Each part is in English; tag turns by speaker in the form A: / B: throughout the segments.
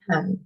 A: Um,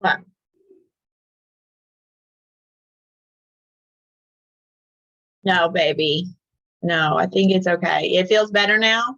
A: but no, baby. No, I think it's okay. It feels better now.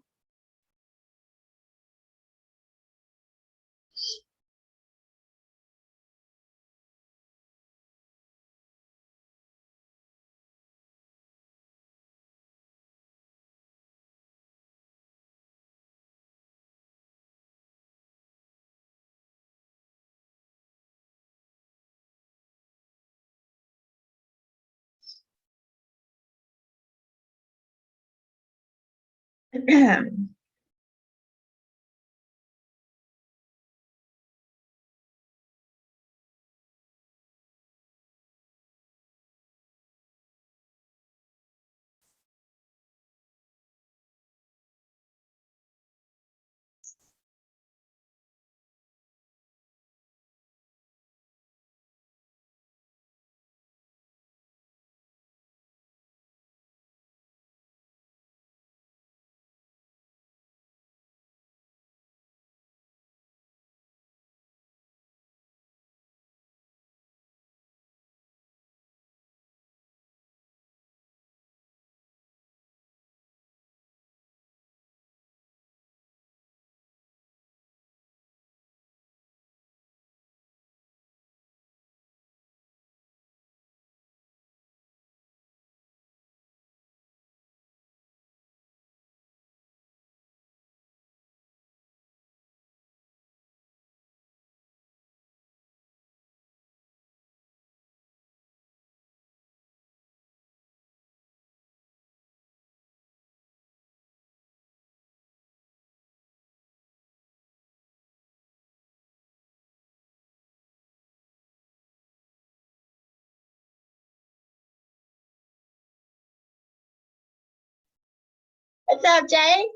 A: What's up, Jay?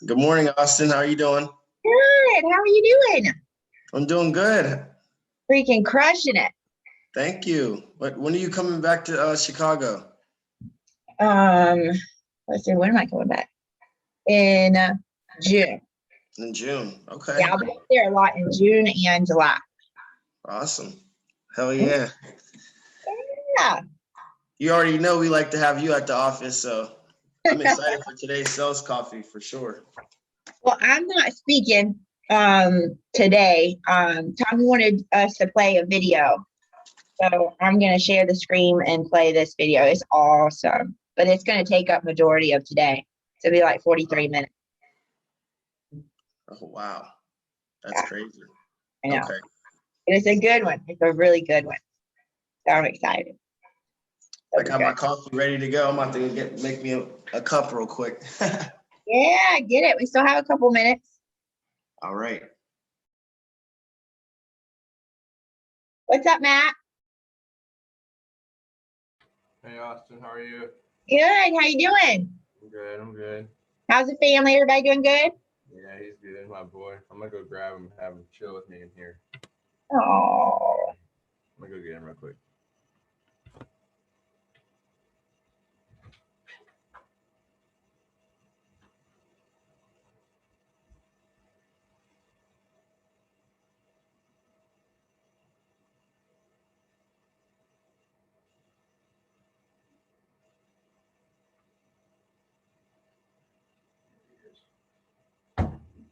B: Good morning, Austin. How are you doing?
A: Good. How are you doing?
B: I'm doing good.
A: Freaking crushing it.
B: Thank you. But when are you coming back to Chicago?
A: Let's see, when am I coming back? In June.
B: In June. Okay.
A: Yeah, I'll be up there a lot in June and July.
B: Awesome. Hell yeah.
A: Yeah.
B: You already know we like to have you at the office, so I'm excited for today's sales coffee for sure.
A: Well, I'm not speaking today. Tommy wanted us to play a video. So I'm gonna share the screen and play this video. It's awesome. But it's gonna take up majority of today. So it'll be like 43 minutes.
B: Oh wow. That's crazy.
A: I know.
B: Okay.
A: It's a good one. It's a really good one. So I'm excited.
B: I got my coffee ready to go. I'm about to make me a cup real quick.
A: Yeah, get it. We still have a couple minutes.
B: All right.
A: What's up, Matt?
C: Hey Austin, how are you?
A: Good. How you doing?
C: I'm good.
A: How's the family? Everybody doing good?
C: Yeah, he's good, my boy. I'm gonna go grab him and have him chill with me in here.
A: Oh.
C: I'm gonna go get him real quick.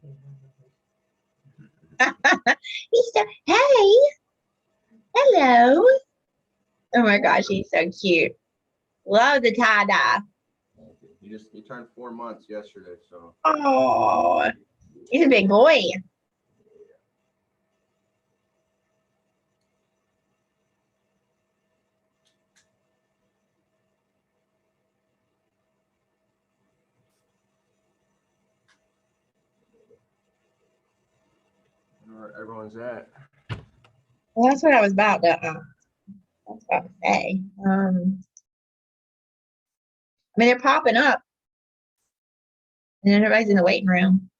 A: He's so, hey, hello. Oh my gosh, he's so cute. Love the tie-dye.
C: He turned 4 months yesterday, so
A: Oh, he's a big boy.
C: where everyone's at.
A: Well, that's what I was about to say. I mean, they're popping up, and everybody's in the waiting room.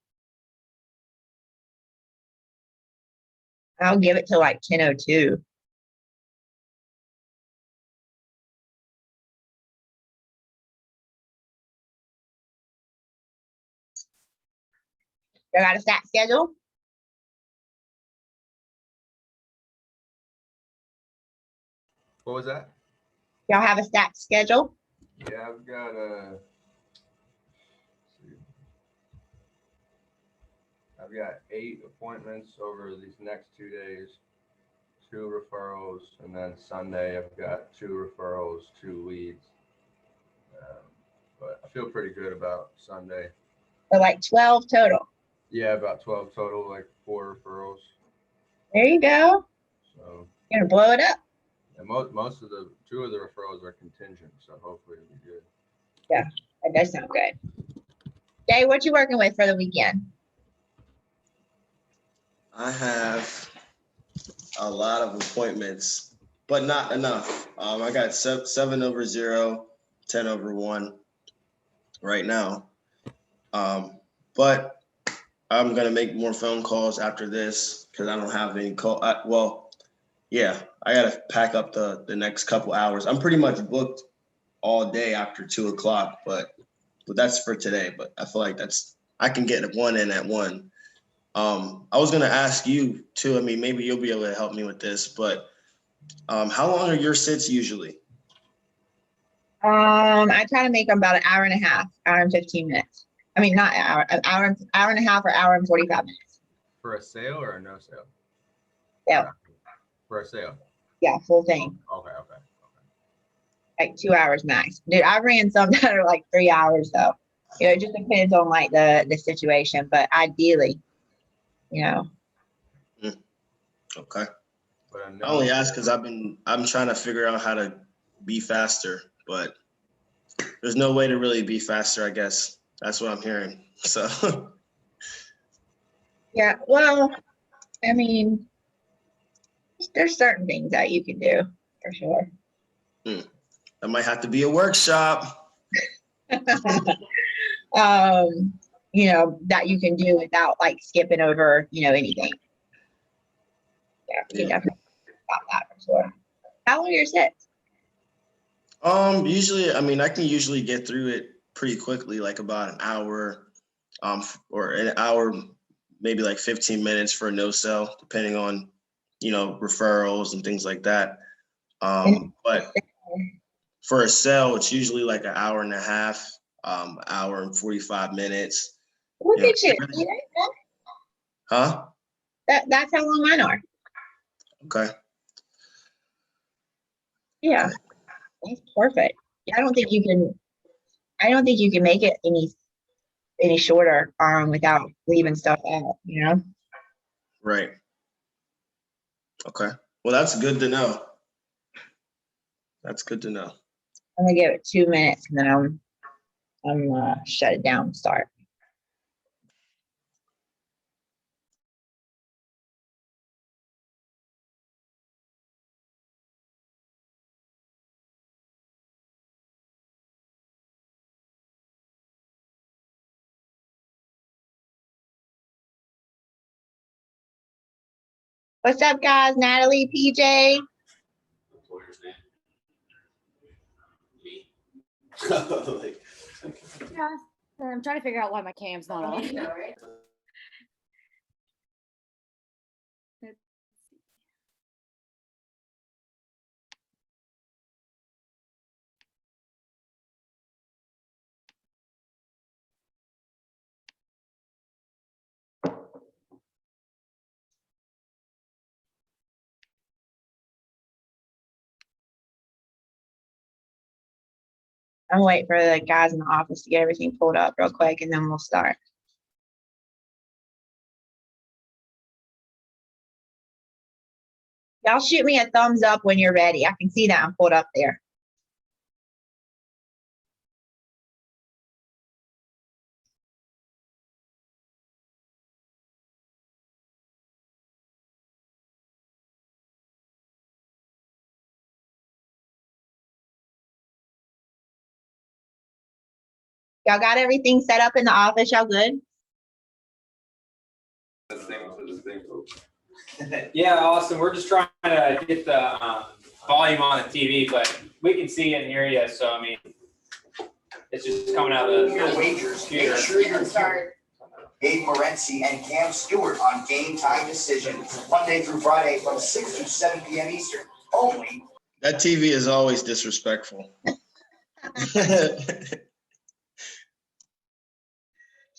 A: I'll give it to like 10:02. I got a stat schedule.
C: What was that?
A: Y'all have a stat schedule?
C: Yeah, I've got I've got 8 appointments over these next 2 days, 2 referrals, and then Sunday I've got 2 referrals, 2 leads. But I feel pretty good about Sunday.
A: So like 12 total.
C: Yeah, about 12 total, like 4 referrals.
A: There you go.
C: So
A: You're gonna blow it up.
C: and most of the 2 of the referrals are contingent, so hopefully it'll be good.
A: Yeah, that does sound good. Jay, what you working with for the weekend?
B: I have a lot of appointments, but not enough. I got 7/0, 10/1 right now. But I'm gonna make more phone calls after this because I don't have any call. I gotta pack up the next couple hours. I'm pretty much booked all day after 2 o'clock, but that's for today. But I feel like I can get one in at one. I was gonna ask you too. I mean, maybe you'll be able to help me with this, but how long are your sits usually?
A: I try to make them about an hour and a half, hour and 15 minutes. I mean, not an hour and a half or hour and 45 minutes.
C: For a sale or a no sale?
A: Yeah.
C: For a sale.
A: Yeah, full thing.
C: Okay.
A: Like 2 hours max. Dude, I ran some that are like 3 hours though. You know, it just depends on like the situation, but ideally, you know.
B: Okay.
C: But
B: I only ask because I'm trying to figure out how to be faster, but there's no way to really be faster, I guess. That's what I'm hearing. So
A: Yeah, well, I mean, there's certain things that you can do for sure.
B: that might have to be a workshop.
A: You know, that you can do without like skipping over, you know, anything. Yeah, you can definitely about that for sure. How long are your sets?
B: Usually, I mean, I can usually get through it pretty quickly, like about an hour, or an hour, maybe like 15 minutes for a no sell, depending on, referrals and things like that. But for a sell, it's usually like an hour and a half, hour and 45 minutes.
A: Look at you.
B: Huh?
A: That's how long mine are.
B: Okay.
A: Yeah, that's perfect. Yeah, I don't think you can make it any shorter without leaving stuff out, you know?
B: Right. Okay. Well, that's good to know. That's good to know.
A: I'm gonna give it 2 minutes and then I'm shut it down and start. What's up, guys? Natalie, PJ.
D: Yeah, I'm trying to figure out why my cam's not on.
A: I'm waiting for the guys in the office to get everything pulled up real quick and then we'll start. Y'all shoot me a thumbs up when you're ready. I can see that I'm pulled up there. Y'all got everything set up in the office? Y'all good?
E: Yeah, Austin, we're just trying to get the volume on the TV, but we can see and hear you. So, I mean, it's just coming out of
F: Your
E: the
F: wagers. Make
E: computer.
F: sure you're here. Gabe Morency and Cam Stewart on Game Time Decision, Monday through Friday from 6 to 7 p.m. Eastern. Only.
B: That TV is always disrespectful.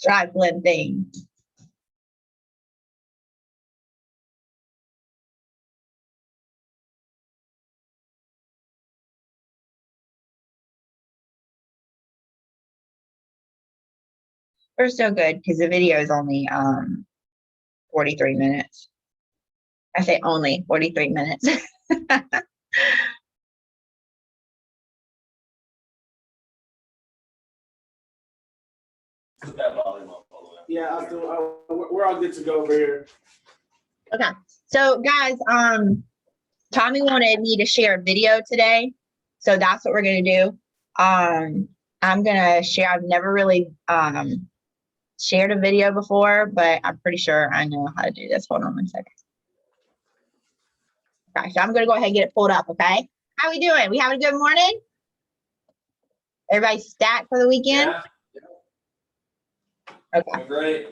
A: Trifling thing. We're so good because the video is only 43 minutes. I say only 43 minutes.
G: Yeah, we're all good to go over here.
A: Okay, so guys, Tommy wanted me to share a video today, so that's what we're gonna do. I'm gonna share. I've never really shared a video before, but I'm pretty sure I know how to do this. Hold on one second. Okay, so I'm gonna go ahead and get it pulled up. Okay, how we doing? We having a good morning? Everybody stacked for the weekend?
E: Yeah.
A: Okay.
E: Great.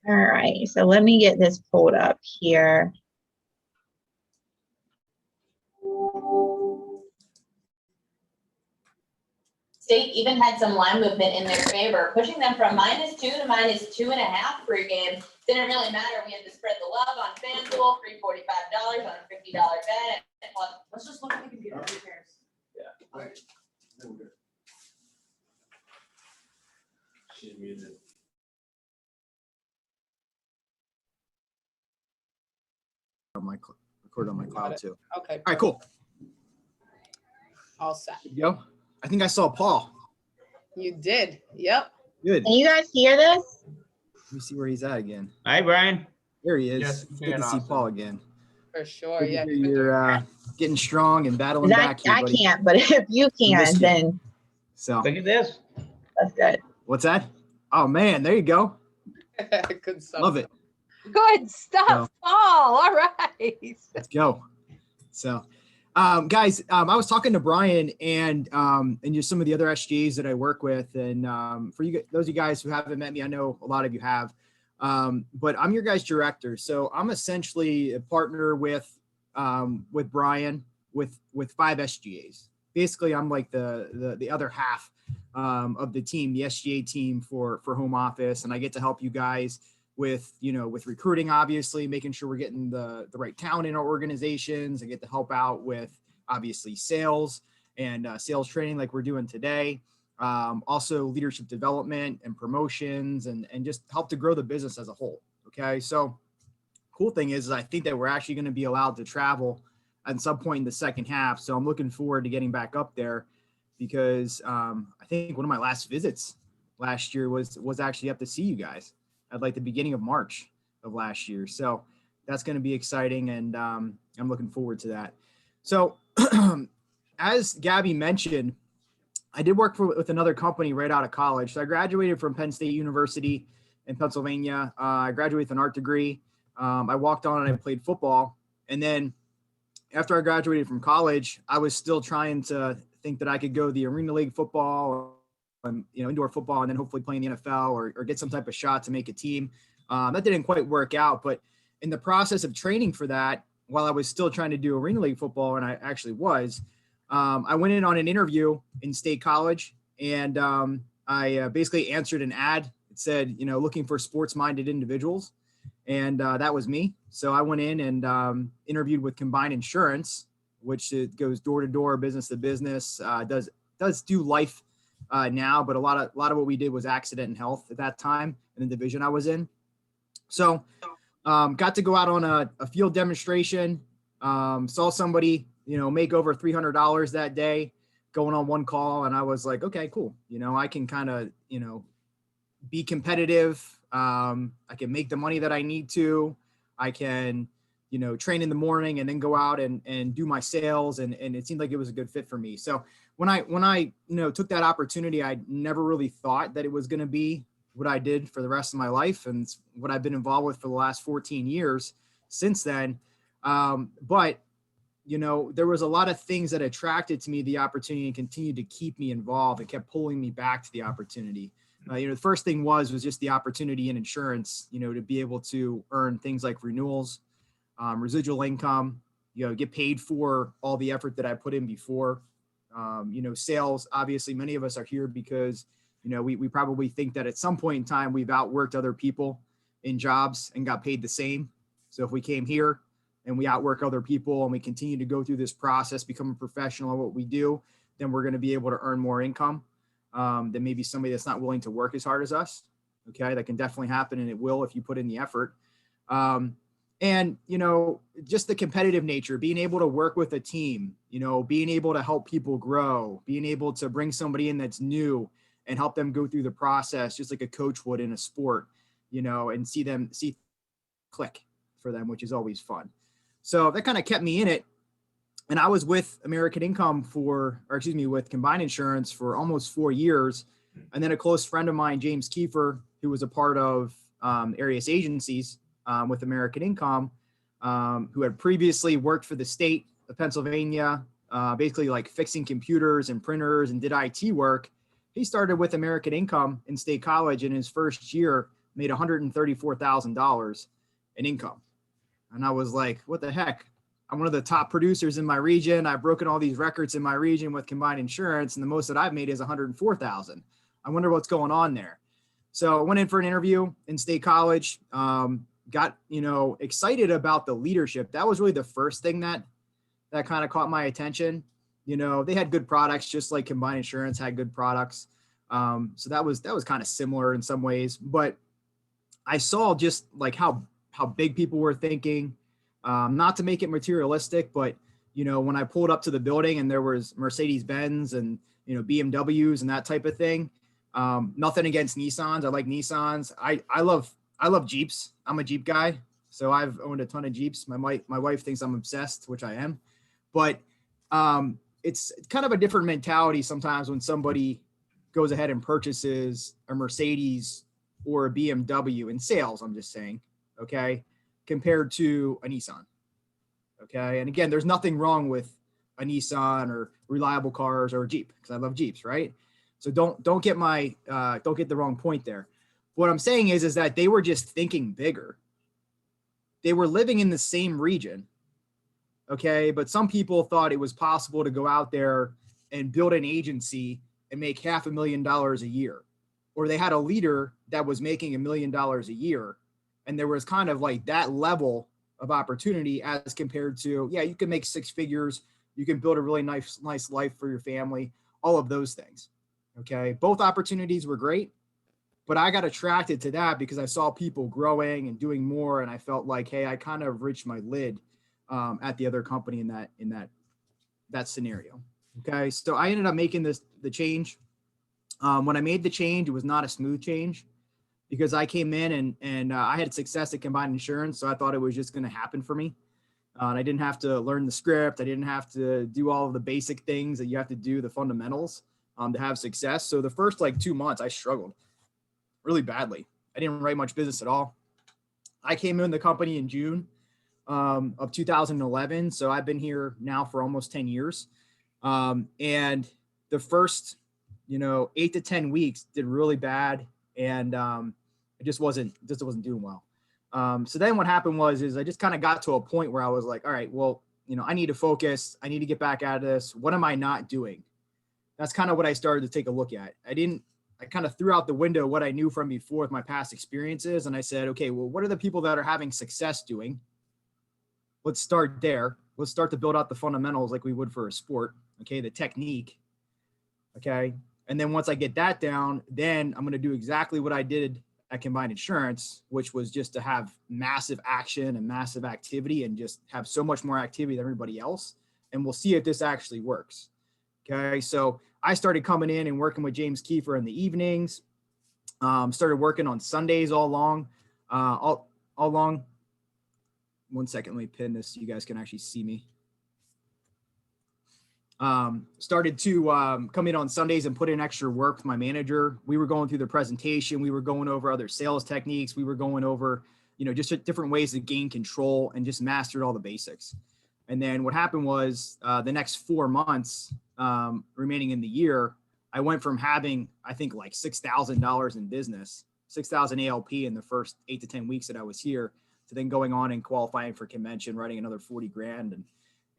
A: All right, so let me get this pulled up here.
H: State even had some line movement in their favor, pushing them from -2 to -2.5 pregame. Didn't really matter. We had to spread the love on FanDuel, $345 on a $50 bet. Let's just look at the computer. Who cares?
G: She's muted.
I: Record on my cloud too.
J: Okay.
I: All right, cool.
J: All set.
I: Good to go. I think I saw Paul.
J: You did. Yep.
I: Good.
A: Can you guys hear this?
I: Let me see where he's at again.
E: Hi, Brian.
I: There he is.
C: Yes,
I: It's good to see
C: Austin.
I: Paul again.
J: For sure.
I: Good to
J: Yeah.
I: hear you're getting strong and battling
A: I
I: back here, buddy.
A: can't, but if you can,
I: missed you.
A: then
I: So
E: Look at this.
A: that's good.
I: what's that? Oh man, there you go.
J: Good stuff.
I: Love it.
J: Good stuff, Paul. All right.
I: Let's go. So, guys, I was talking to Brian and just some of the other SGAs that I work with, and for you, those of you guys who haven't met me, I know a lot of you have, but I'm your guys' director. So I'm essentially a partner with Brian with 5 SGAs. Basically, I'm like the other half of the team, the SGA team for home office, and I get to help you guys with recruiting, obviously making sure we're getting the right talent in our organizations. I get to help out with obviously sales and sales training like we're doing today. Also leadership development and promotions and just help to grow the business as a whole. Okay. So cool thing is I think that we're actually going to be allowed to travel at some point in the second half. So I'm looking forward to getting back up there because I think one of my last visits last year was actually up to see you guys at like the beginning of March of last year. So that's going to be exciting. And I'm looking forward to that. So as Gabby mentioned, I did work with another company right out of college. So I graduated from Penn State University in Pennsylvania. I graduated with an art degree. I walked on and I played football. And then after I graduated from college, I was still trying to think that I could go the Arena League football and indoor football and then hopefully play in the NFL or get some type of shot to make a team. That didn't quite work out, but in the process of training for that, while I was still trying to do Arena League football, and I actually was, I went in on an interview in State College and I basically answered an ad. It said, looking for sports-minded individuals. And that was me. So I went in and interviewed with Combined Insurance which it goes door to door, business to business, does do life now, but a lot of what we did was accident and health at that time in the division I was in. So got to go out on a field demonstration, saw somebody, make over $300 that day going on one call. And I was like, okay, cool. I can kind of, be competitive. I can make the money that I need to. I can, train in the morning and then go out and do my sales. And it seemed like it was a good fit for me. So when I took that opportunity, I never really thought that it was going to be what I did for the rest of my life and what I've been involved with for the last 14 years since then. But there was a lot of things that attracted to me the opportunity and continued to keep me involved and kept pulling me back to the opportunity. The first thing was just the opportunity in insurance, to be able to earn things like renewals, residual income, get paid for all the effort that I put in before. Sales, obviously many of us are here because, we probably think that at some point in time we've outworked other people in jobs and got paid the same. So if we came here and we outwork other people and we continue to go through this process, become a professional at what we do, then we're going to be able to earn more income than maybe somebody that's not willing to work as hard as us. Okay. That can definitely happen. And it will, if you put in the effort. And, just the competitive nature, being able to work with a team, being able to help people grow, being able to bring somebody in that's new and help them go through the process, just like a coach would in a sport, and see click for them, which is always fun. So that kind of kept me in it. And I was with American Income with Combined Insurance for almost 4 years. And then a close friend of mine, James Kiefer, who was a part of Arias Agencies with American Income, who had previously worked for the state of Pennsylvania, basically like fixing computers and printers and did IT work. He started with American Income in State College, and his first year made $134,000 in income. And I was like, what the heck? I'm one of the top producers in my region. I've broken all these records in my region with Combined Insurance, and the most that I've made is $104,000. I wonder what's going on there. So I went in for an interview in State College, got, excited about the leadership. That was really the first thing that kind of caught my attention. They had good products, just like Combined Insurance had good products. So that was kind of similar in some ways, but I saw just like how big people were thinking, not to make it materialistic, but, when I pulled up to the building and there was Mercedes-Benz and, BMWs and that type of thing, nothing against Nissans. I like Nissans. I love Jeeps. I'm a Jeep guy. So I've owned a ton of Jeeps. My wife thinks I'm obsessed, which I am, but, it's kind of a different mentality sometimes when somebody goes ahead and purchases a Mercedes or a BMW in sales, I'm just saying, okay, compared to a Nissan. Okay. And again, there's nothing wrong with a Nissan or reliable cars or a Jeep, because I love Jeeps, right? So don't get the wrong point there. What I'm saying is that they were just thinking bigger. They were living in the same region. Okay. But some people thought it was possible to go out there and build an agency and make $500,000 a year, or they had a leader that was making $1 million a year. And there was kind of like that level of opportunity as compared to, yeah, you can make 6 figures. You can build a really nice life for your family, all of those things. Okay. Both opportunities were great, but I got attracted to that because I saw people growing and doing more. And I felt like, hey, I kind of reached my lid at the other company in that scenario. Okay. So I ended up making the change. When I made the change, it was not a smooth change because I came in and I had success at Combined Insurance. So I thought it was just going to happen for me. And I didn't have to learn the script. I didn't have to do all of the basic things that you have to do, the fundamentals to have success. So the first 2 months I struggled really badly. I didn't write much business at all. I came in the company in June of 2011. So I've been here now for almost 10 years. And the first, 8 to 10 weeks did really bad. And it just wasn't doing well. So then what happened is I just kind of got to a point where I was like, all right, well, I need to focus. I need to get back out of this. What am I not doing? That's kind of what I started to take a look at. I kind of threw out the window what I knew from before with my past experiences. And I said, okay, well, what are the people that are having success doing? Let's start there. let's start to build out the fundamentals like we would for a sport. Okay. The technique. Okay. And then once I get that down, then I'm going to do exactly what I did at Combined Insurance, which was just to have massive action and massive activity and just have so much more activity than everybody else. And we'll see if this actually works. Okay. So I started coming in and working with James Kiefer in the evenings, started working on Sundays all along. 1 second, let me pin this so you guys can actually see me. Started to come in on Sundays and put in extra work with my manager. We were going through the presentation. We were going over other sales techniques. We were going over, just different ways to gain control and just mastered all the basics. And then what happened was the next 4 months remaining in the year, I went from having, I think, like $6,000 in business, 6,000 ALP in the first 8 to 10 weeks that I was here, to then going on and qualifying for convention, writing another 40 grand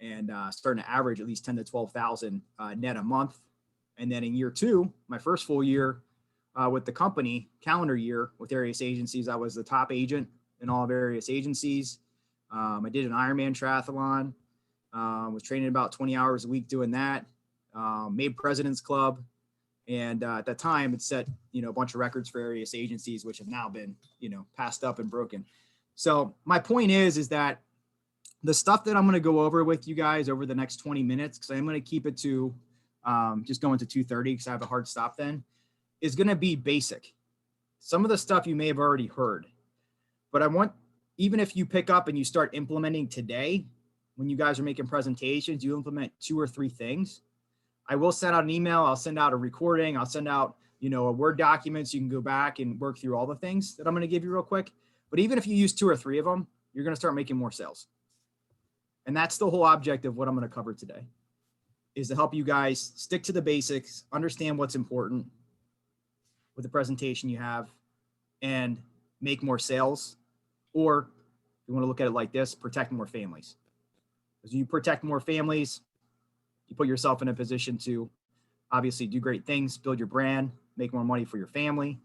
I: and starting to average at least 10 to 12,000 net a month. And then in year 2, my first full year with the company, calendar year with various agencies, I was the top agent in all various agencies. I did an Ironman triathlon, was training about 20 hours a week doing that, made President's Club. And at that time it set, a bunch of records for various agencies, which have now been, passed up and broken. So my point is that the stuff that I'm going to go over with you guys over the next 20 minutes, because I'm going to keep it to just going to 2:30 because I have a hard stop then, is going to be basic. Some of the stuff you may have already heard, but I want, even if you pick up and you start implementing today, when you guys are making presentations, you implement 2 or 3 things. I will send out an email. I'll send out a recording. I'll send out, a Word document so you can go back and work through all the things that I'm going to give you real quick. But even if you use 2 or 3 of them, you're going to start making more sales. And that's the whole object of what I'm going to cover today, is to help you guys stick to the basics, understand what's important with the presentation you have, and make more sales. Or if you want to look at it like this, protect more families. As you protect more families, you put yourself in a position to obviously do great things, build your brand, make more money for your family,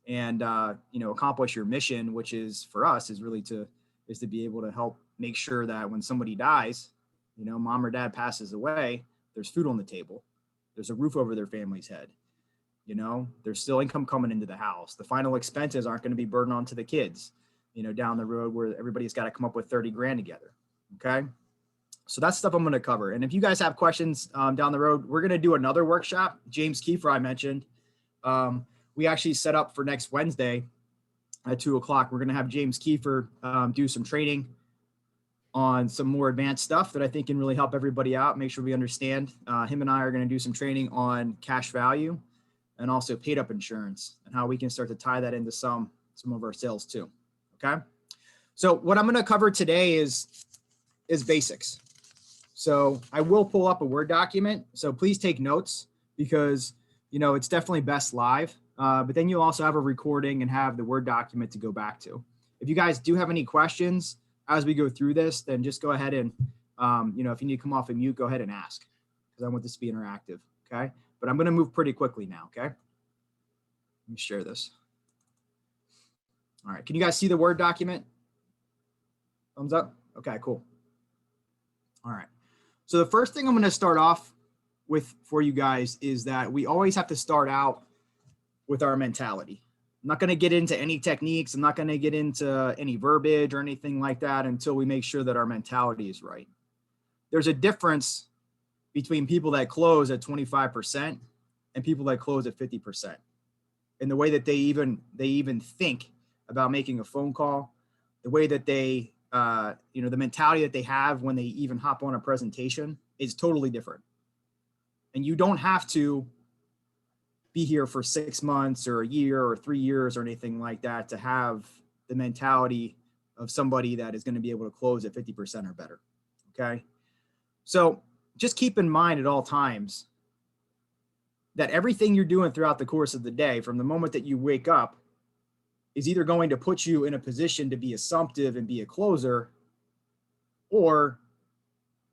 I: and accomplish your mission, which is for us is really to be able to help make sure that when somebody dies, mom or dad passes away, there's food on the table, there's a roof over their family's head, there's still income coming into the house. The final expenses aren't going to be burdened onto the kids, down the road where everybody's got to come up with 30 grand together. Okay. So that's stuff I'm going to cover. And if you guys have questions down the road, we're going to do another workshop. James Kiefer, I mentioned, we actually set up for next Wednesday at 2:00. We're going to have James Kiefer do some training on some more advanced stuff that I think can really help everybody out. Make sure we understand. Him and I are going to do some training on cash value and also paid up insurance and how we can start to tie that into some of our sales too. Okay. So what I'm going to cover today is basics. So I will pull up a Word document. So please take notes because, it's definitely best live. But then you'll also have a recording and have the Word document to go back to. If you guys do have any questions as we go through this, then just go ahead and, if you need to come off of mute, go ahead and ask because I want this to be interactive. Okay. But I'm going to move pretty quickly now. Okay. Let me share this. All right. Can you guys see the Word document? Thumbs up. Okay, cool. All right. So the first thing I'm going to start off with for you guys is that we always have to start out with our mentality. I'm not going to get into any techniques. I'm not going to get into any verbiage or anything like that until we make sure that our mentality is right. There's a difference between people that close at 25% and people that close at 50%. In the way that they even think about making a phone call, the way that they, the mentality that they have when they even hop on a presentation is totally different. And you don't have to be here for 6 months or a year or 3 years or anything like that to have the mentality of somebody that is going to be able to close at 50% or better. Okay. So just keep in mind at all times that everything you're doing throughout the course of the day, from the moment that you wake up, is either going to put you in a position to be assumptive and be a closer, or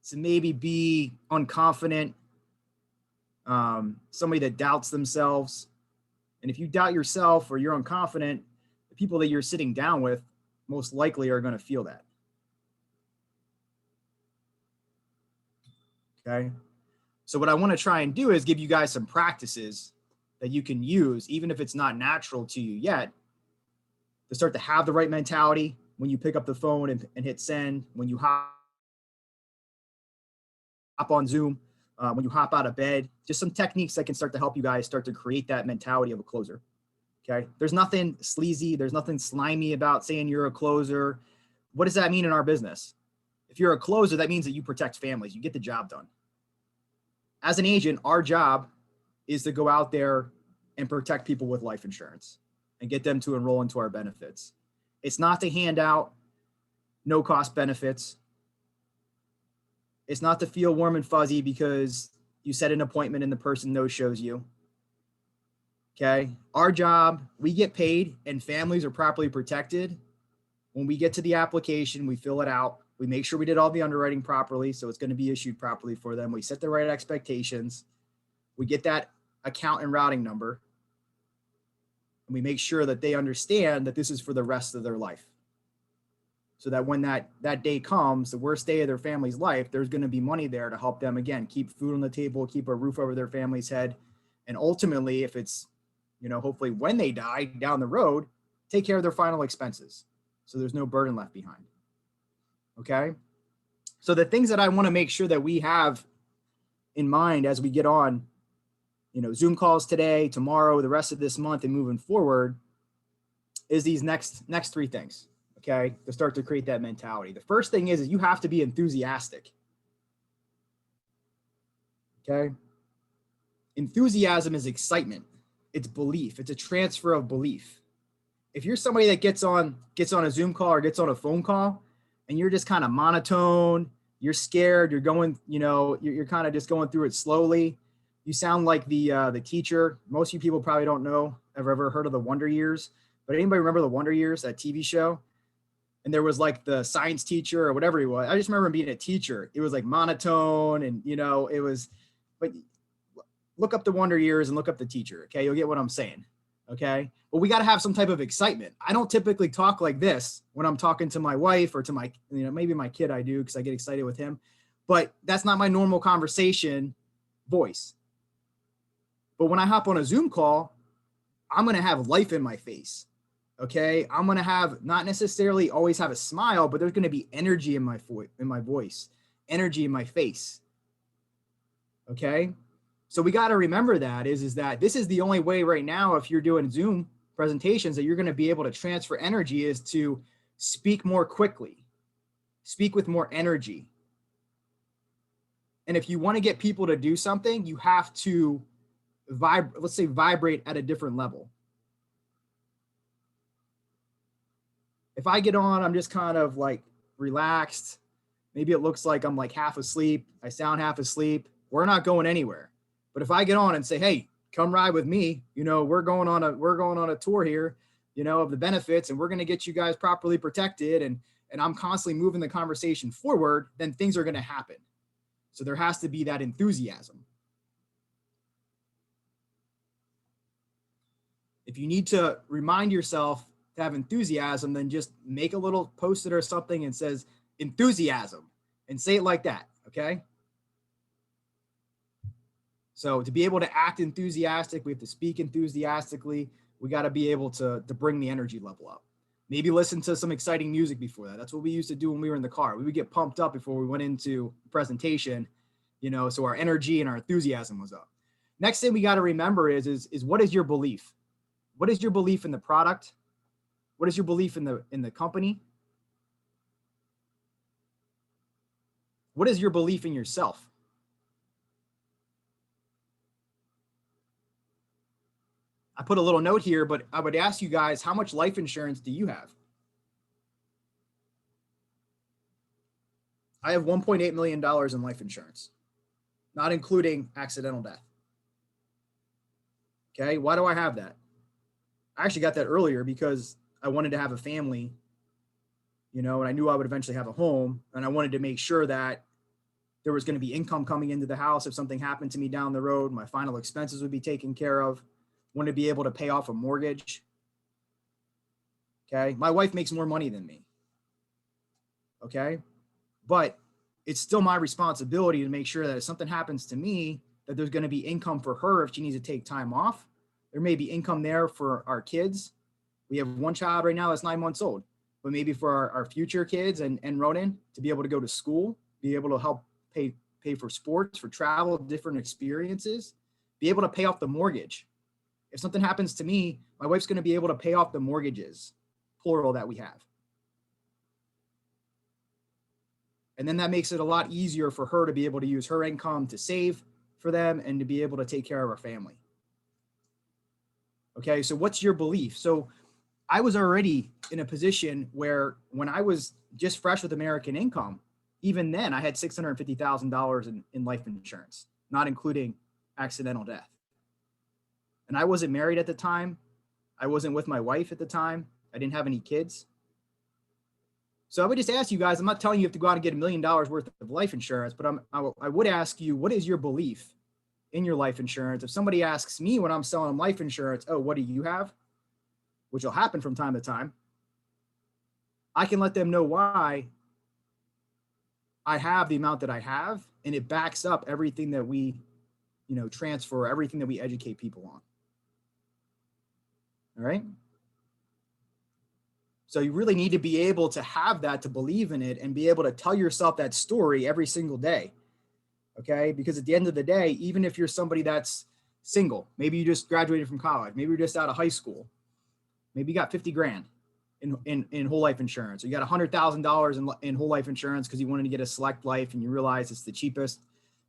I: to maybe be unconfident, somebody that doubts themselves. And if you doubt yourself or you're unconfident, the people that you're sitting down with most likely are going to feel that. Okay. So what I want to try and do is give you guys some practices that you can use, even if it's not natural to you yet, to start to have the right mentality when you pick up the phone and hit send, when you hop on Zoom, when you hop out of bed, just some techniques that can start to help you guys start to create that mentality of a closer. Okay. There's nothing sleazy. There's nothing slimy about saying you're a closer. What does that mean in our business? If you're a closer, that means that you protect families. You get the job done. As an agent, our job is to go out there and protect people with life insurance and get them to enroll into our benefits. It's not to hand out no cost benefits. It's not to feel warm and fuzzy because you set an appointment and the person no shows you. Okay. Our job, we get paid and families are properly protected. When we get to the application, we fill it out. We make sure we did all the underwriting properly. So it's going to be issued properly for them. We set the right expectations. We get that account and routing number. And we make sure that they understand that this is for the rest of their life. So that when that day comes, the worst day of their family's life, there's going to be money there to help them, again, keep food on the table, keep a roof over their family's head. And ultimately, if it's, hopefully when they die down the road, take care of their final expenses. So there's no burden left behind. Okay. So the things that I want to make sure that we have in mind as we get on, Zoom calls today, tomorrow, the rest of this month and moving forward is these next three things. Okay. To start to create that mentality. The first thing is you have to be enthusiastic. Okay. Enthusiasm is excitement. It's belief. It's a transfer of belief. If you're somebody that gets on a Zoom call or gets on a phone call and you're just kind of monotone, you're scared, you're going, you're kind of just going through it slowly. You sound like the teacher. Most of you people probably don't know, have ever heard of the Wonder Years, but anybody remember the Wonder Years, that TV show? And there was like the science teacher or whatever he was. I just remember him being a teacher. It was like monotone and, it was, but look up the Wonder Years and look up the teacher. Okay. You'll get what I'm saying. Okay. But we got to have some type of excitement. I don't typically talk like this when I'm talking to my wife or to my, maybe my kid I do because I get excited with him, but that's not my normal conversation voice. But when I hop on a Zoom call, I'm going to have life in my face. Okay. I'm going to have not necessarily always have a smile, but there's going to be energy in my voice, energy in my face. Okay. So we got to remember that is that this is the only way right now, if you're doing Zoom presentations, that you're going to be able to transfer energy is to speak more quickly, speak with more energy. And if you want to get people to do something, you have to vibrate at a different level. If I get on, I'm just kind of like relaxed. Maybe it looks like I'm like half asleep. I sound half asleep. We're not going anywhere. But if I get on and say, hey, come ride with me, we're going on a tour here, of the benefits, and we're going to get you guys properly protected. And I'm constantly moving the conversation forward, then things are going to happen. So there has to be that enthusiasm. If you need to remind yourself to have enthusiasm, then just make a little post-it or something and says enthusiasm and say it like that. Okay. So to be able to act enthusiastic, we have to speak enthusiastically. We got to be able to bring the energy level up. Maybe listen to some exciting music before that. That's what we used to do when we were in the car. We would get pumped up before we went into the presentation, so our energy and our enthusiasm was up. Next thing we got to remember is what is your belief? What is your belief in the product? What is your belief in the company? What is your belief in yourself? I put a little note here, but I would ask you guys, how much life insurance do you have? I have $1.8 million in life insurance, not including accidental death. Okay. Why do I have that? I actually got that earlier because I wanted to have a family, and I knew I would eventually have a home, and I wanted to make sure that there was going to be income coming into the house. If something happened to me down the road, my final expenses would be taken care of. Want to be able to pay off a mortgage. Okay. My wife makes more money than me. Okay. But it's still my responsibility to make sure that if something happens to me, that there's going to be income for her if she needs to take time off. There may be income there for our kids. We have one child right now that's 9 months old, but maybe for our future kids and Ronan to be able to go to school, be able to help pay for sports, for travel, different experiences, be able to pay off the mortgage. If something happens to me, my wife's going to be able to pay off the mortgages, plural, that we have. And then that makes it a lot easier for her to be able to use her income to save for them and to be able to take care of our family. Okay, so what's your belief? So I was already in a position where when I was just fresh with American Income, even then I had $650,000 in life insurance, not including accidental death. And I wasn't married at the time. I wasn't with my wife at the time. I didn't have any kids. So I would just ask you guys, I'm not telling you have to go out and get $1 million worth of life insurance, but I would ask you, what is your belief in your life insurance? If somebody asks me when I'm selling them life insurance, oh, what do you have? Which will happen from time to time. I can let them know why I have the amount that I have, and it backs up everything that we, transfer, everything that we educate people on. All right. So you really need to be able to have that, to believe in it, and be able to tell yourself that story every single day. Okay. Because at the end of the day, even if you're somebody that's single, maybe you just graduated from college, maybe you're just out of high school, maybe you got 50 grand in whole life insurance, or you got $100,000 in whole life insurance because you wanted to get a select life and you realize it's the cheapest,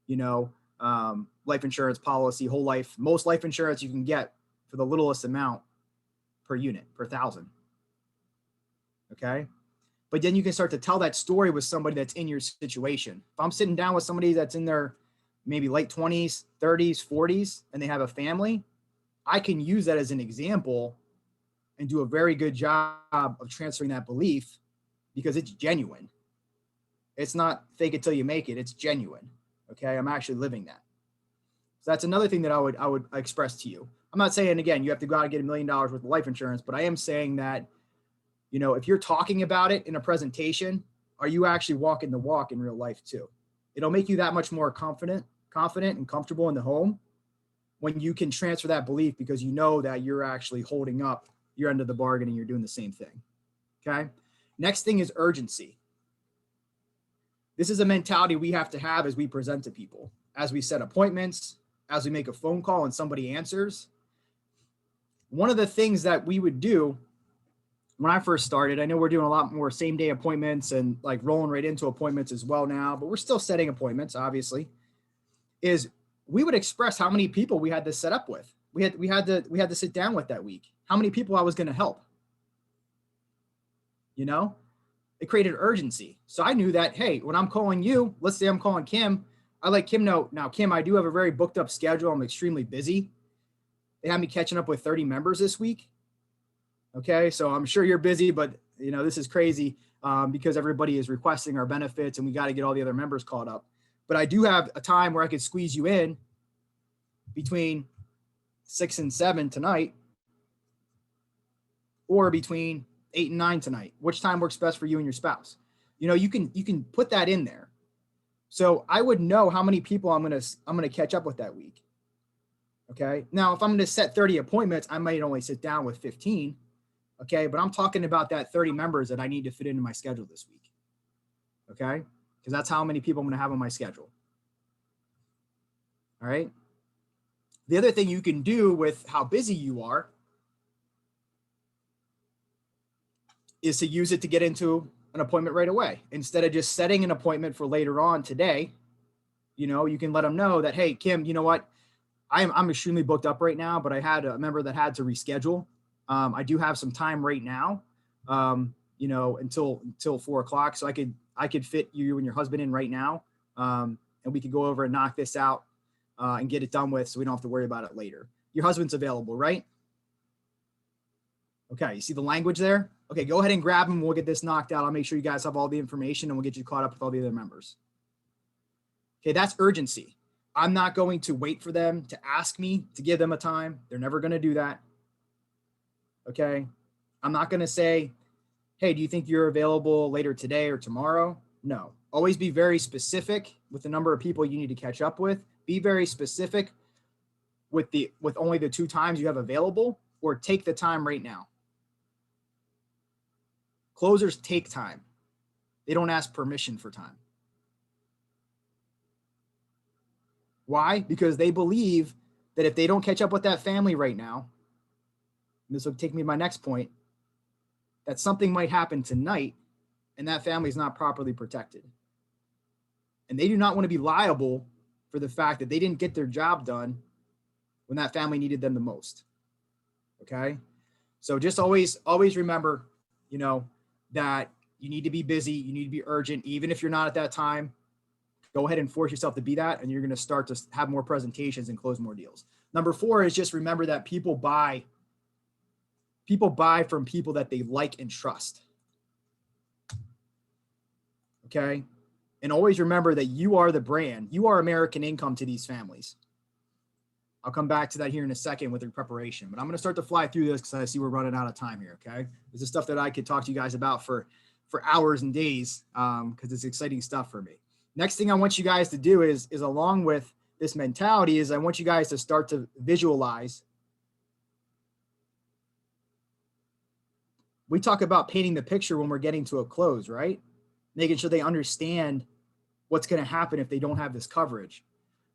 I: life insurance policy, whole life. Most life insurance you can get for the littlest amount per unit, per thousand. Okay. But then you can start to tell that story with somebody that's in your situation. If I'm sitting down with somebody that's in their maybe late 20s, 30s, 40s, and they have a family, I can use that as an example and do a very good job of transferring that belief because it's genuine. It's not fake it till you make it. It's genuine. Okay. I'm actually living that. So that's another thing that I would express to you. I'm not saying, again, you have to go out and get $1 million worth of life insurance, but I am saying that, if you're talking about it in a presentation, are you actually walking the walk in real life too? It'll make you that much more confident and comfortable in the home when you can transfer that belief because you know that you're actually holding up your end of the bargain and you're doing the same thing. Okay. Next thing is urgency. This is a mentality we have to have as we present to people, as we set appointments, as we make a phone call and somebody answers. One of the things that we would do when I first started, I know we're doing a lot more same day appointments and like rolling right into appointments as well now, but we're still setting appointments, obviously, is we would express how many people we had to set up with. We had to sit down with that week, how many people I was going to help. It created urgency. So I knew that, hey, when I'm calling you, let's say I'm calling Kim, I let Kim know, now, Kim, I do have a very booked up schedule. I'm extremely busy. They had me catching up with 30 members this week. Okay, so I'm sure you're busy, but this is crazy because everybody is requesting our benefits and we got to get all the other members caught up. But I do have a time where I could squeeze you in between 6 and 7 tonight, or between 8 and 9 tonight. Which time works best for you and your spouse? You can put that in there. So I would know how many people I'm gonna catch up with that week. Okay. Now, if I'm going to set 30 appointments, I might only sit down with 15. Okay. But I'm talking about that 30 members that I need to fit into my schedule this week. Okay. Because that's how many people I'm going to have on my schedule. All right. The other thing you can do with how busy you are is to use it to get into an appointment right away. Instead of just setting an appointment for later on today, you can let them know that, hey, Kim, you know what? I'm extremely booked up right now, but I had a member that had to reschedule. I do have some time right now, until 4 o'clock. So I could fit you and your husband in right now. And we could go over and knock this out and get it done with, so we don't have to worry about it later. Your husband's available, right? Okay. You see the language there? Okay. Go ahead and grab him. We'll get this knocked out. I'll make sure you guys have all the information and we'll get you caught up with all the other members. Okay. That's urgency. I'm not going to wait for them to ask me to give them a time. They're never going to do that. Okay. I'm not going to say, hey, do you think you're available later today or tomorrow? No. Always be very specific with the number of people you need to catch up with. Be very specific with only the 2 times you have available, or take the time right now. Closers take time. They don't ask permission for time. Why? Because they believe that if they don't catch up with that family right now, and this will take me to my next point, that something might happen tonight and that family is not properly protected. And they do not want to be liable for the fact that they didn't get their job done when that family needed them the most. Okay? So just always remember, that you need to be busy, you need to be urgent, even if you're not at that time. Go ahead and force yourself to be that, and you're going to start to have more presentations and close more deals. Number 4 is just remember that people buy from people that they like and trust. Okay? And always remember that you are the brand. You are American income to these families. I'll come back to that here in a second with your preparation, but I'm going to start to fly through this because I see we're running out of time here. Okay. This is stuff that I could talk to you guys about for hours and days because it's exciting stuff for me. Next thing I want you guys to do is along with this mentality is I want you guys to start to visualize. We talk about painting the picture when we're getting to a close, right? Making sure they understand what's going to happen if they don't have this coverage.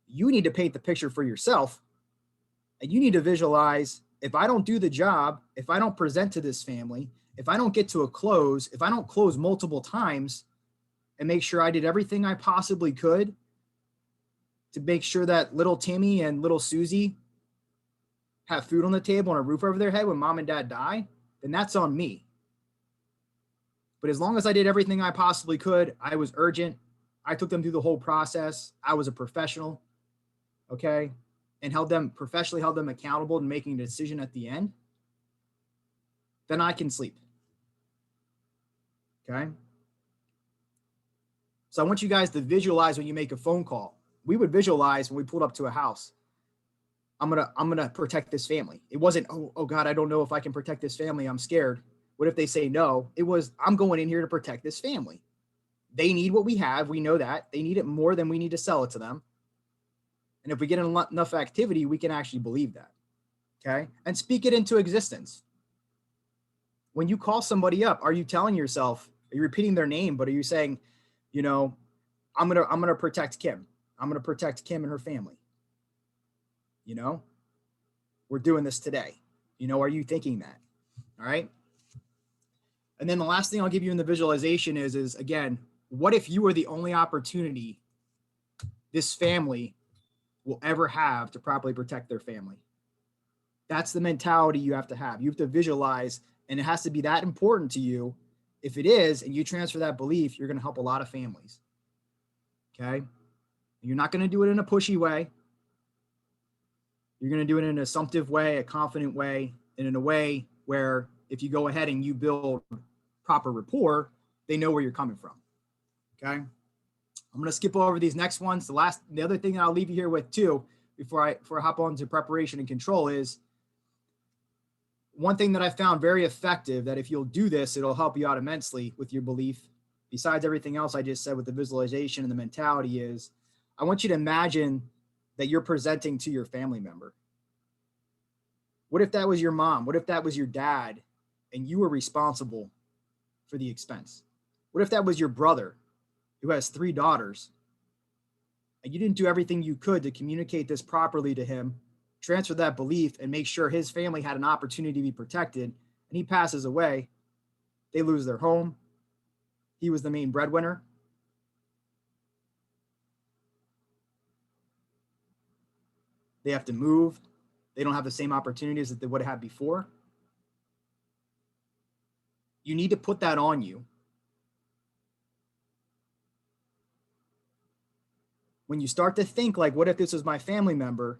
I: You need to paint the picture for yourself. And you need to visualize, if I don't do the job, if I don't present to this family, if I don't get to a close, if I don't close multiple times and make sure I did everything I possibly could to make sure that little Timmy and little Susie have food on the table and a roof over their head when mom and dad die, then that's on me. But as long as I did everything I possibly could, I was urgent. I took them through the whole process. I was a professional. Okay. And professionally held them accountable to making a decision at the end, then I can sleep. Okay. So I want you guys to visualize when you make a phone call. We would visualize when we pulled up to a house. I'm gonna protect this family. It wasn't, oh God, I don't know if I can protect this family. I'm scared. What if they say no? It was, I'm going in here to protect this family. They need what we have. We know that. They need it more than we need to sell it to them. And if we get enough activity, we can actually believe that. Okay. And speak it into existence. When you call somebody up, are you telling yourself, are you repeating their name, but are you saying, I'm going to protect Kim. I'm going to protect Kim and her family. We're doing this today. Are you thinking that? All right. And then the last thing I'll give you in the visualization is again, what if you were the only opportunity this family will ever have to properly protect their family? That's the mentality you have to have. You have to visualize, and it has to be that important to you. If it is, and you transfer that belief, you're going to help a lot of families. Okay. You're not going to do it in a pushy way. You're going to do it in an assumptive way, a confident way, and in a way where if you go ahead and you build proper rapport, they know where you're coming from. Okay. I'm going to skip over these next ones. The other thing that I'll leave you here with too, before I hop on to preparation and control, is one thing that I found very effective, that if you'll do this, it'll help you out immensely with your belief. Besides everything else I just said with the visualization and the mentality, is I want you to imagine that you're presenting to your family member. What if that was your mom? What if that was your dad and you were responsible for the expense? What if that was your brother who has 3 daughters and you didn't do everything you could to communicate this properly to him, transfer that belief, and make sure his family had an opportunity to be protected, and he passes away? They lose their home. He was the main breadwinner. They have to move. They don't have the same opportunities that they would have had before. You need to put that on you. When you start to think like, what if this was my family member,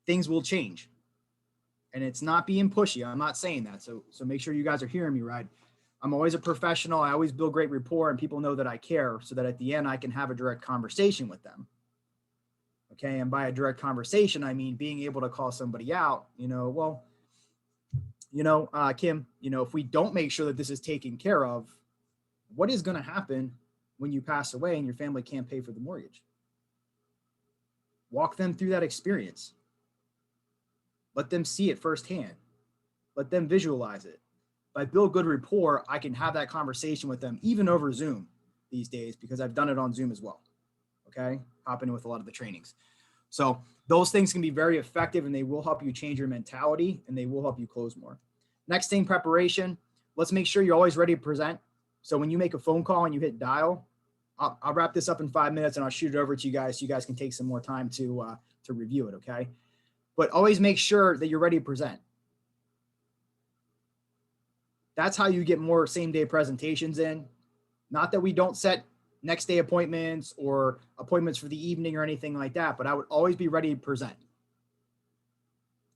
I: things will change. And it's not being pushy. I'm not saying that. So make sure you guys are hearing me right. I'm always a professional. I always build great rapport, and people know that I care, so that at the end I can have a direct conversation with them. Okay. And by a direct conversation, I mean being able to call somebody out, Kim, if we don't make sure that this is taken care of, what is going to happen when you pass away and your family can't pay for the mortgage. Walk them through that experience. Let them see it firsthand. Let them visualize it. If I build good rapport, I can have that conversation with them, even over Zoom these days, because I've done it on Zoom as well. Okay, hop in with a lot of the trainings. So those things can be very effective, and they will help you change your mentality, and they will help you close more. Next thing, preparation. Let's make sure you're always ready to present. So when you make a phone call and you hit dial, I'll wrap this up in 5 minutes and I'll shoot it over to you guys so you guys can take some more time to review it, okay? But always make sure that you're ready to present. That's how you get more same-day presentations in. Not that we don't set next day appointments or appointments for the evening or anything like that, but I would always be ready to present.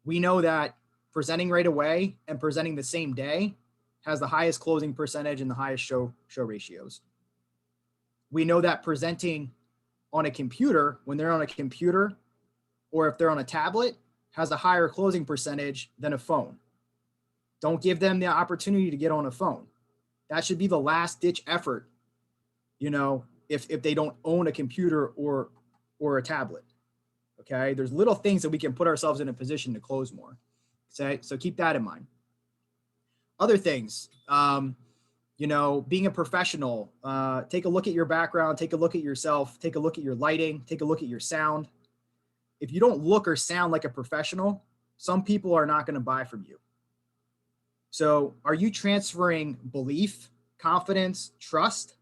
I: We know that presenting right away and presenting the same day has the highest closing percentage and the highest show ratios. We know that presenting on a computer, when they're on a computer or if they're on a tablet, has a higher closing percentage than a phone. Don't give them the opportunity to get on a phone. That should be the last ditch effort, you know, if they don't own a computer or a tablet. Okay, there's little things that we can put ourselves in a position to close more. Okay, so keep that in mind. Other things, you know, being a professional, take a look at your background, take a look at yourself, take a look at your lighting, take a look at your sound. If you don't look or sound like a professional, some people are not going to buy from you. So are you transferring belief, confidence, trust,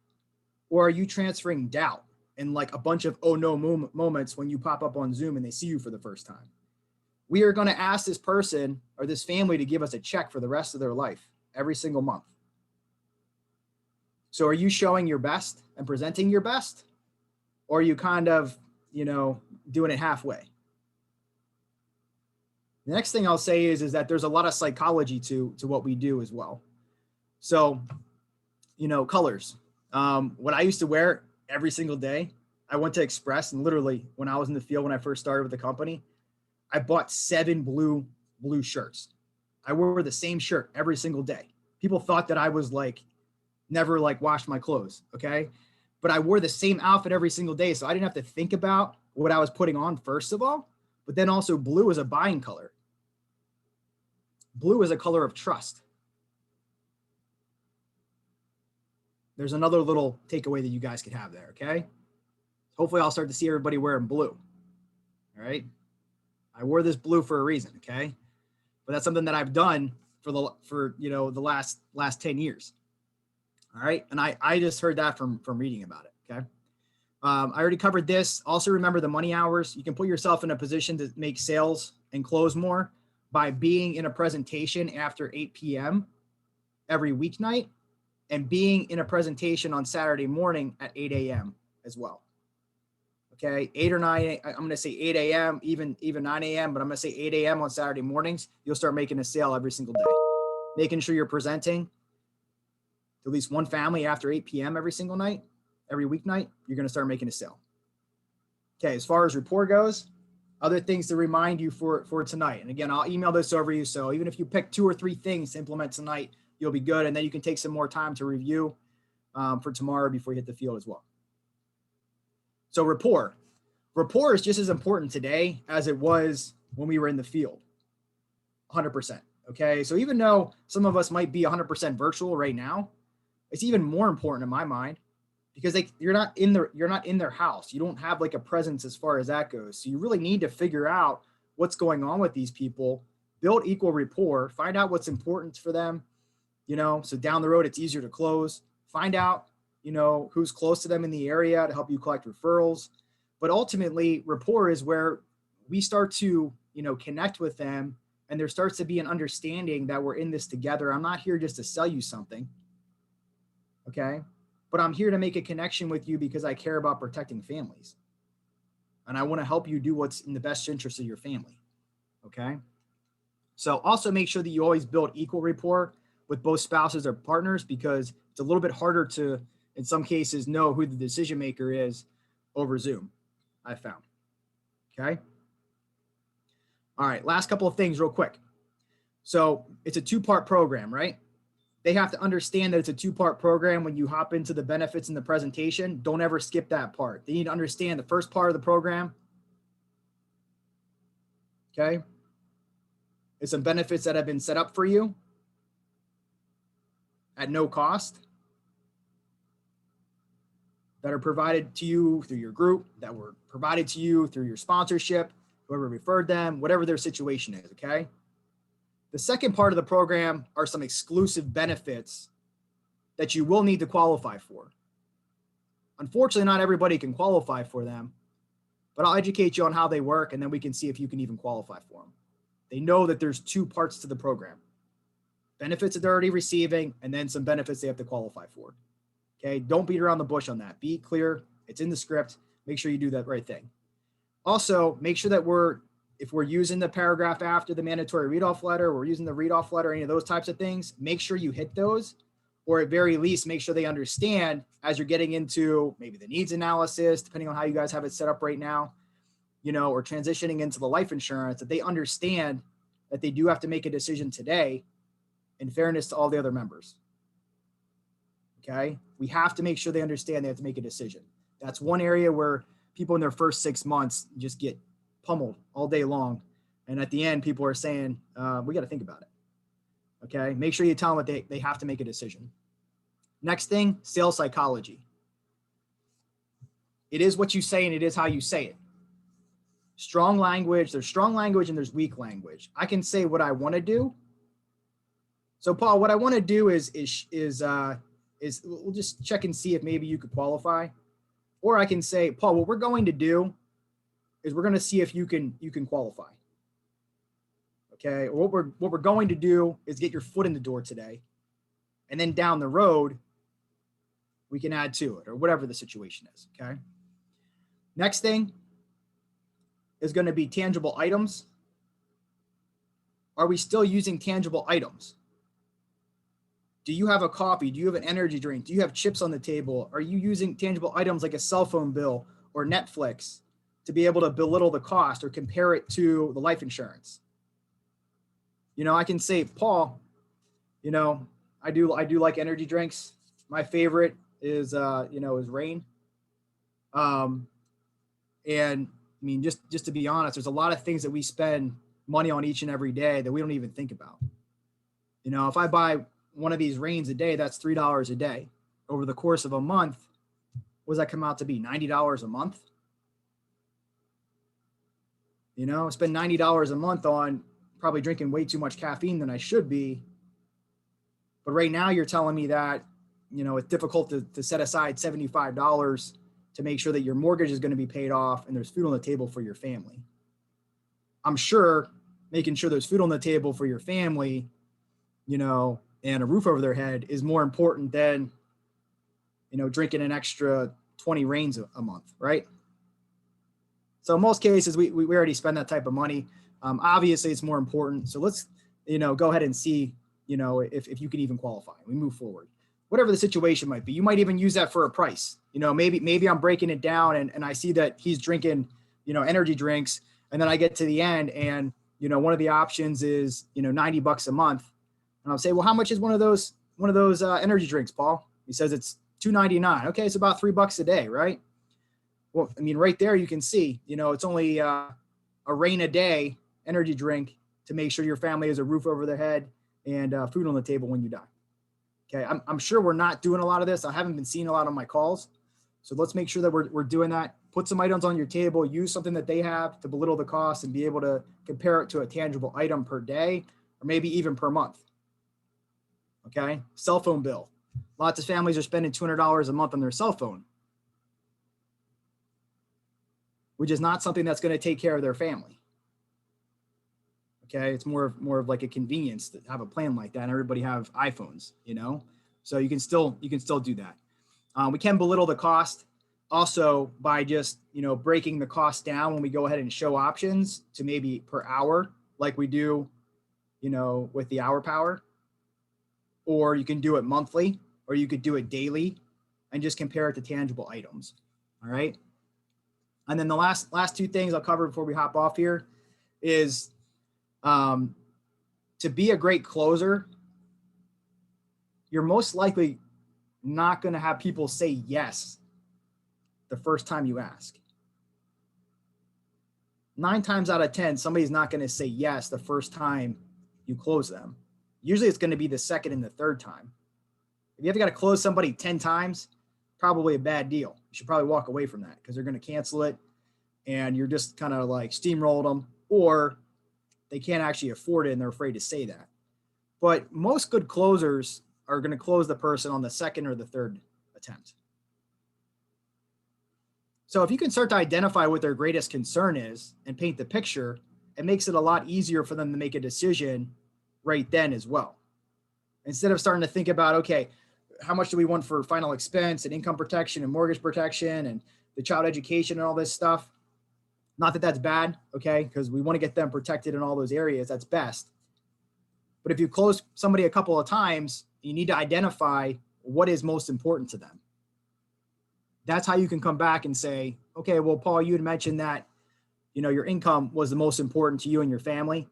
I: or are you transferring doubt and like a bunch of oh no moments when you pop up on Zoom and they see you for the first time? We are going to ask this person or this family to give us a check for the rest of their life every single month. So are you showing your best and presenting your best? Or are you kind of, you know, doing it halfway? The next thing I'll say is that there's a lot of psychology to what we do as well. So, you know, colors. What I used to wear every single day, I went to Express, and literally when I was in the field, when I first started with the company, I bought 7 blue shirts. I wore the same shirt every single day. People thought that I was like, never like washed my clothes. Okay. But I wore the same outfit every single day. So I didn't have to think about what I was putting on first of all, but then also blue is a buying color. Blue is a color of trust. There's another little takeaway that you guys could have there. Okay. Hopefully I'll start to see everybody wearing blue. All right. I wore this blue for a reason. Okay. But that's something that I've done for you know, the last 10 years. All right. And I just heard that from reading about it. Okay. I already covered this. Also remember the money hours. You can put yourself in a position to make sales and close more by being in a presentation after 8 p.m. every weeknight and being in a presentation on Saturday morning at 8 a.m. as well. Okay. 8 or 9, I'm going to say 8 a.m., even 9 a.m., but I'm going to say 8 a.m. on Saturday mornings. You'll start making a sale every single day, making sure you're presenting to at least one family after 8 p.m. every single night, every weeknight. You're going to start making a sale. Okay. As far as rapport goes, other things to remind you for tonight. And again, I'll email this over you. So even if you pick 2 or 3 things to implement tonight, you'll be good. And then you can take some more time to review for tomorrow before you hit the field as well. So rapport. Rapport is just as important today as it was when we were in the field. 100%. Okay. So even though some of us might be 100% virtual right now, it's even more important in my mind because you're not in their house. You don't have like a presence as far as that goes. So you really need to figure out what's going on with these people, build equal rapport, find out what's important for them, you know, so down the road, it's easier to close, find out, you know, who's close to them in the area to help you collect referrals. But ultimately rapport is where we start to, you know, connect with them and there starts to be an understanding that we're in this together. I'm not here just to sell you something. Okay. But I'm here to make a connection with you because I care about protecting families. And I want to help you do what's in the best interest of your family. Okay. So also make sure that you always build equal rapport with both spouses or partners because it's a little bit harder to, in some cases, know who the decision maker is over Zoom, I found. Okay. All right. Last couple of things real quick. So it's a 2-part program, right? they have to understand that it's a two-part program. When you hop into the benefits and the presentation, don't ever skip that part. They need to understand the first part of the program. Okay. It's some benefits that have been set up for you at no cost, that are provided to you through your group, that were provided to you through your sponsorship, whoever referred them, whatever their situation is, okay? The second part of the program are some exclusive benefits that you will need to qualify for. Unfortunately, not everybody can qualify for them, but I'll educate you on how they work, and then we can see if you can even qualify for them. They know that there's two parts to the program: benefits that they're already receiving, and then some benefits they have to qualify for. Okay, don't beat around the bush on that. Be clear. It's in the script. Make sure you do that right thing. Also, make sure that if we're using the paragraph after the mandatory read-off letter, we're using the read-off letter, any of those types of things, make sure you hit those, or at very least, make sure they understand as you're getting into maybe the needs analysis, depending on how you guys have it set up right now, or transitioning into the life insurance, that they understand that they do have to make a decision today in fairness to all the other members. Okay, we have to make sure they understand they have to make a decision. That's one area where people in their first 6 months just get pummeled all day long. And at the end, people are saying, we got to think about it. Okay, make sure you tell them that they have to make a decision. Next thing, sales psychology. It is what you say and it is how you say it. Strong language, there's strong language and there's weak language. I can say what I want to do. So Paul, what I want to do is we'll just check and see if maybe you could qualify. Or I can say, Paul, what we're going to do is we're going to see if you can qualify. Okay. Or what we're going to do is get your foot in the door today. And then down the road, we can add to it, or whatever the situation is. Okay. Next thing is going to be tangible items. Are we still using tangible items? Do you have a coffee? Do you have an energy drink? Do you have chips on the table? Are you using tangible items like a cell phone bill or Netflix to be able to belittle the cost or compare it to the life insurance? I can say, Paul, I do like energy drinks. My favorite is Rain. And I mean, just to be honest, there's a lot of things that we spend money on each and every day that we don't even think about. If I buy one of these Rains a day, that's $3 a day. Over the course of a month, what does that come out to be? $90 a month? Spend $90 a month on probably drinking way too much caffeine than I should be. But right now you're telling me that, it's difficult to set aside $75 to make sure that your mortgage is going to be paid off and there's food on the table for your family. I'm sure making sure there's food on the table for your family, and a roof over their head is more important than, drinking an extra 20 Rains a month, right? So in most cases, we already spend that type of money. Obviously, it's more important. So let's, go ahead and see, if you can even qualify. We move forward. Whatever the situation might be. You might even use that for a price. Maybe I'm breaking it down and I see that he's drinking, energy drinks. And then I get to the end and, one of the options is, $90 a month. And I'll say, well, how much is one of those energy drinks, Paul? He says it's $2.99. Okay, it's about $3 a day, right? Well, I mean, right there you can see, it's only a Rain a day energy drink to make sure your family has a roof over their head and food on the table when you die. Okay, I'm sure we're not doing a lot of this. I haven't been seeing a lot on my calls. So let's make sure that we're doing that. Put some items on your table, use something that they have to belittle the cost and be able to compare it to a tangible item per day or maybe even per month. Okay, cell phone bill. Lots of families are spending $200 a month on their cell phone, which is not something that's going to take care of their family. Okay, it's more of like a convenience to have a plan like that. And everybody have iPhones, so you can still do that. We can belittle the cost also by just breaking the cost down when we go ahead and show options to maybe per hour, like we do, with the Hour Power. Or you can do it monthly, or you could do it daily and just compare it to tangible items. All right. And then the last two things I'll cover before we hop off here is, to be a great closer, you're most likely not going to have people say yes the first time you ask. 9 times out of 10, somebody's not going to say yes the first time you close them. Usually it's going to be the second and the third time. If you ever got to close somebody 10 times, probably a bad deal. You should probably walk away from that because they're going to cancel it and you're just kind of like steamrolled them, or they can't actually afford it and they're afraid to say that. But most good closers are going to close the person on the second or the third attempt. So if you can start to identify what their greatest concern is and paint the picture, it makes it a lot easier for them to make a decision right then as well. Instead of starting to think about, okay, how much do we want for final expense and income protection and mortgage protection and the child education and all this stuff? Not that that's bad, okay, because we want to get them protected in all those areas. That's best. But if you close somebody a couple of times, you need to identify what is most important to them. That's how you can come back and say, okay, well, Paul, you had mentioned that, your income was the most important to you and your family.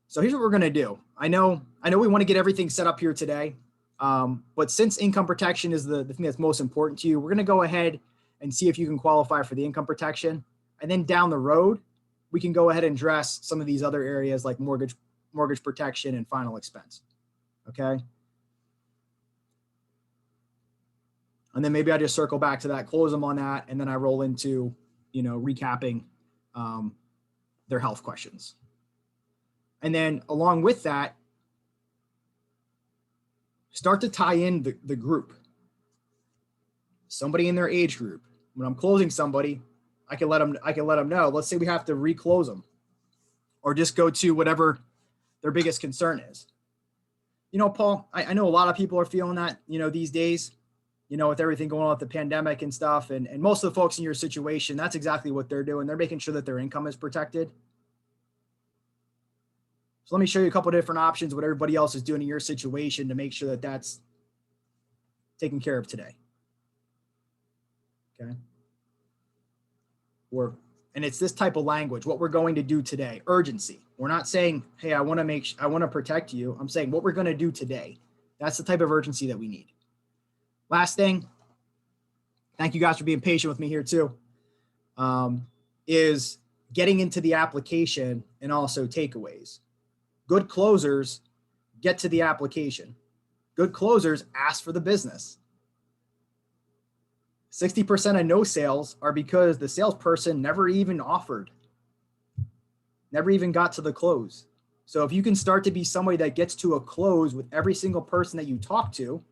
I: So here's what we're going to do. I know we want to get everything set up here today. But since income protection is the thing that's most important to you, we're going to go ahead and see if you can qualify for the income protection. And then down the road, we can go ahead and address some of these other areas like mortgage protection and final expense. Okay. And then maybe I just circle back to that, close them on that, and then I roll into, recapping their health questions. And then along with that, start to tie in the group. Somebody in their age group. When I'm closing somebody, I can let them know. Let's say we have to reclose them or just go to whatever their biggest concern is. Paul, I know a lot of people are feeling that, these days, with everything going on with the pandemic and stuff. And most of the folks in your situation, that's exactly what they're doing. They're making sure that their income is protected. So let me show you a couple of different options, what everybody else is doing in your situation to make sure that that's taken care of today. Okay. And it's this type of language, what we're going to do today, urgency. We're not saying, hey, I want to protect you. I'm saying what we're going to do today. That's the type of urgency that we need. Last thing, thank you guys for being patient with me here too, is getting into the application and also takeaways. Good closers get to the application. Good closers ask for the business. 60% of no sales are because the salesperson never even offered, never even got to the close. So if you can start to be somebody that gets to a close with every single person that you talk to,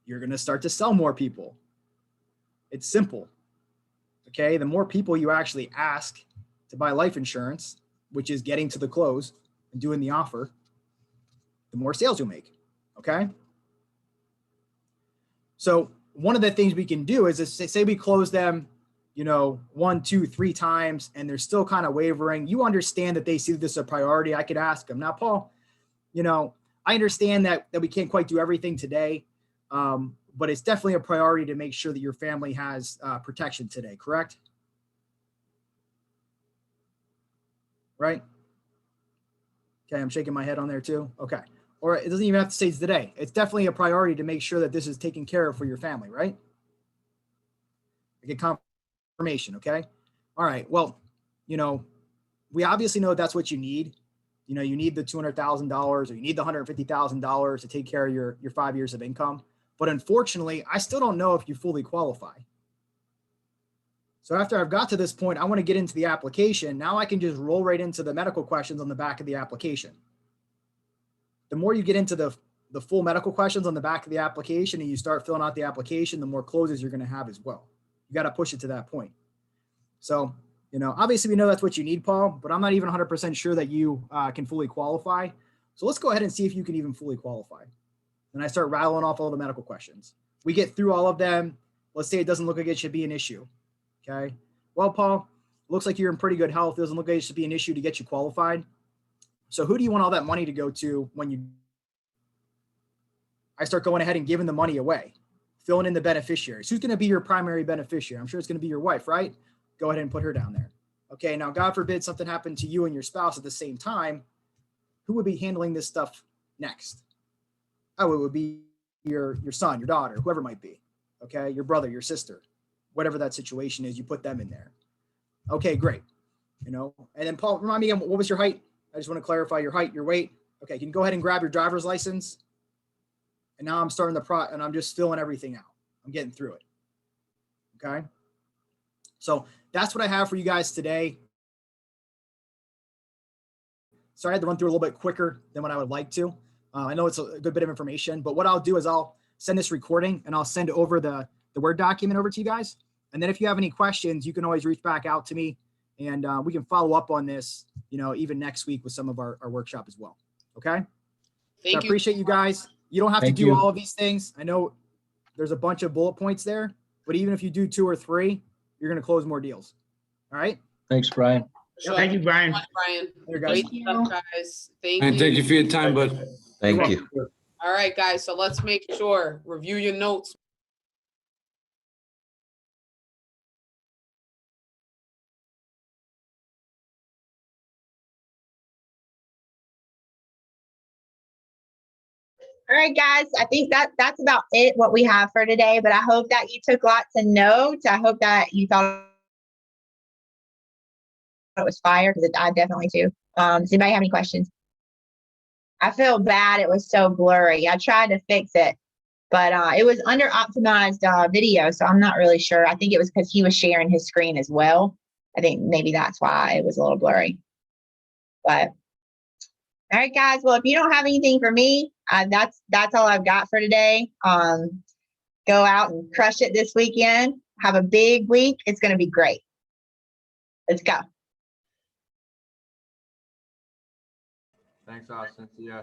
I: you're going to start to sell more people. It's simple. Okay. The more people you actually ask to buy life insurance, which is getting to the close and doing the offer, the more sales you'll make. Okay. So one of the things we can do is say we close them, 1, 2, 3 times, and they're still kind of wavering. You understand that they see this as a priority. I could ask them, now, Paul, I understand that we can't quite do everything today. But it's definitely a priority to make sure that your family has protection today, correct? Right? Okay, I'm shaking my head on there too. Okay. Or it doesn't even have to say today. It's definitely a priority to make sure that this is taken care of for your family, right? I get confirmation, okay? All right, well, we obviously know that's what you need. You need the $200,000 or you need the $150,000 to take care of your 5 years of income. But unfortunately, I still don't know if you fully qualify. So after I've got to this point, I want to get into the application. Now I can just roll right into the medical questions on the back of the application. The more you get into the full medical questions on the back of the application and you start filling out the application, the more closes you're going to have as well. You got to push it to that point. So, obviously we know that's what you need, Paul, but I'm not even 100% sure that you can fully qualify. So let's go ahead and see if you can even fully qualify. And I start rattling off all the medical questions. We get through all of them. Let's say it doesn't look like it should be an issue. Okay. Well, Paul, looks like you're in pretty good health. It doesn't look like it should be an issue to get you qualified. So who do you want all that money to go to when I start going ahead and giving the money away, filling in the beneficiaries? Who's going to be your primary beneficiary? I'm sure it's going to be your wife, right? Go ahead and put her down there. Okay. Now, God forbid something happened to you and your spouse at the same time. Who would be handling this stuff next? Oh, it would be your son, your daughter, whoever it might be. Okay, your brother, your sister, whatever that situation is, you put them in there. Okay, great. You know, and then Paul, remind me again, what was your height? I just want to clarify your height, your weight. Okay, can you go ahead and grab your driver's license? And now I'm starting and I'm just filling everything out. I'm getting through it. Okay. So that's what I have for you guys today. Sorry, I had to run through a little bit quicker than what I would like to. I know it's a good bit of information, but what I'll do is I'll send this recording and I'll send over the Word document over to you guys. And then if you have any questions, you can always reach back out to me and we can follow up on this, you know, even next week with some of our workshop as well. Okay. So I appreciate you guys. You don't have to do all of these things. I know there's a bunch of bullet points there, but even if you do 2 or 3, you're going to close more deals. All right.
K: Thanks, Brian.
A: Thank you, Brian.
J: Brian.
I: Here, guys.
J: Great stuff, guys. Thank
L: And
J: you.
L: thank you for your time, bud.
K: Thank you.
J: All right, guys. So let's make sure, review your notes.
A: All right, guys, I think that's about it, what we have for today, but I hope that you took lots of notes. I hope that you thought it was fire, because I definitely do. Does anybody have any questions? I feel bad. It was so blurry. I tried to fix it, but it was under optimized video, so I'm not really sure. I think it was because he was sharing his screen as well. I think maybe that's why it was a little blurry. But all right, guys. Well, if you don't have anything for me, that's all I've got for today. Go out and crush it this weekend. Have a big week. It's going to be great. Let's go.
C: Thanks, Austin. See ya.